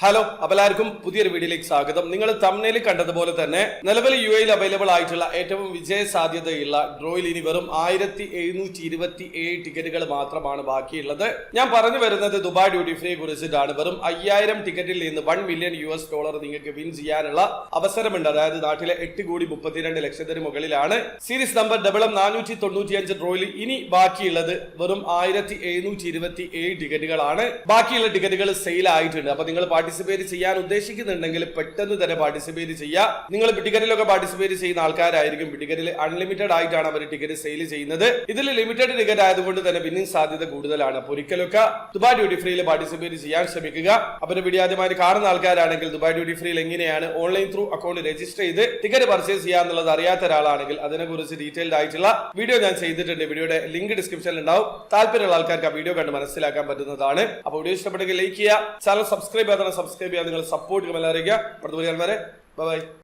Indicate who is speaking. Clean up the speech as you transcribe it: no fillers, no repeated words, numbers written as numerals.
Speaker 1: Hello അപ്പലാർക്കും പുതിയൊരു വീഡിയോയിലേക്ക് സ്വാഗതം. നിങ്ങൾ തംബ്നെയിൽ കണ്ടതുപോലെ തന്നെ നിലവിൽ UAE അവൈലബിൾ ആയിട്ടുള്ള ഏറ്റവും വിജയ സാധ്യതയുള്ള ഡ്രോയിൽ ഇനി വെറും 1727 ടിക്കറ്റുകൾ മാത്രമാണ് ബാക്കിയുള്ളത്. ഞാൻ പറഞ്ഞു വരുന്നത് ദുബായ് ഡ്യൂട്ടി ഫ്രീയെ കുറിച്ചിട്ടാണ്. വെറും 5000 ടിക്കറ്റിൽ നിന്ന് $1 മില്യൺ നിങ്ങൾക്ക് വിൻ ചെയ്യാനുള്ള അവസരമുണ്ട്. അതായത് നാട്ടിലെ 8,32,00,000 മുകളിലാണ്. സീരീസ് നമ്പർ MM495 ഡ്രോയിൽ ഇനി ബാക്കിയുള്ളത് വെറും 1727 ടിക്കറ്റുകളാണ്. ബാക്കിയുള്ള ടിക്കറ്റുകൾ സെയിൽ ആയിട്ടുണ്ട്. അപ്പൊ നിങ്ങൾ പാർട്ടിസിപ്പേറ്റ് ചെയ്യാൻ ഉദ്ദേശിക്കുന്നുണ്ടെങ്കിൽ പെട്ടെന്ന് തന്നെ പാർട്ടിസിപ്പേറ്റ് ചെയ്യുക. നിങ്ങൾ ടിക്കറ്റിലൊക്കെ പാർട്ടിസിപ്പേറ്റ് ചെയ്യുന്ന ആൾക്കാരായിരിക്കും. ടിക്കറ്റിൽ അൺലിമിറ്റഡ് ആയിട്ടാണ് അവർ ടിക്കറ്റ് സെയിൽ ചെയ്യുന്നത്. ഇതിൽ ലിമിറ്റഡ് ടിക്കറ്റ് ആയതുകൊണ്ട് തന്നെ വിന്നിംഗ് സാധ്യത കൂടുതലാണ്. അപ്പോൾ ഒരിക്കലൊക്കെ ദുബായ് ഡ്യൂട്ടി ഫ്രീയിൽ പാർട്ടിസിപ്പേറ്റ് ചെയ്യാൻ ശ്രമിക്കുക. അപ്പോൾ വീഡിയോ ആദ്യമായി കാണുന്ന ആൾക്കാരാണെങ്കിൽ ദുബായ് ഡ്യൂട്ടി ഫ്രീയിൽ എങ്ങനെയാണ് ഓൺലൈൻ ത്രൂ അക്കൗണ്ട് രജിസ്റ്റർ ചെയ്ത് ടിക്കറ്റ് പർച്ചേസ് ചെയ്യാന്നുള്ളത് അറിയാത്ത ഒരാളാണെങ്കിൽ അതിനെക്കുറിച്ച് ഡീറ്റെയിൽഡ് ആയിട്ടുള്ള വീഡിയോ ഞാൻ ചെയ്തിട്ടുണ്ട്. വീഡിയോയുടെ ലിങ്ക് ഡിസ്ക്രിപ്ഷനിൽ ഉണ്ടാവും. താല്പര്യമുള്ള ആൾക്കാർക്ക് ആ വീഡിയോ കണ്ട് മനസ്സിലാക്കാൻ പറ്റുന്നതാണ്. അപ്പോൾ വീഡിയോ ഇഷ്ടപ്പെട്ടെങ്കിൽ ലൈക്ക് ചെയ്യുക, ചാനൽ സബ്സ്ക്രൈബ് ചെയ്യാൻ നിങ്ങൾ സപ്പോർട്ട് ചെയ്യുക. എല്ലാവരും ബൈ.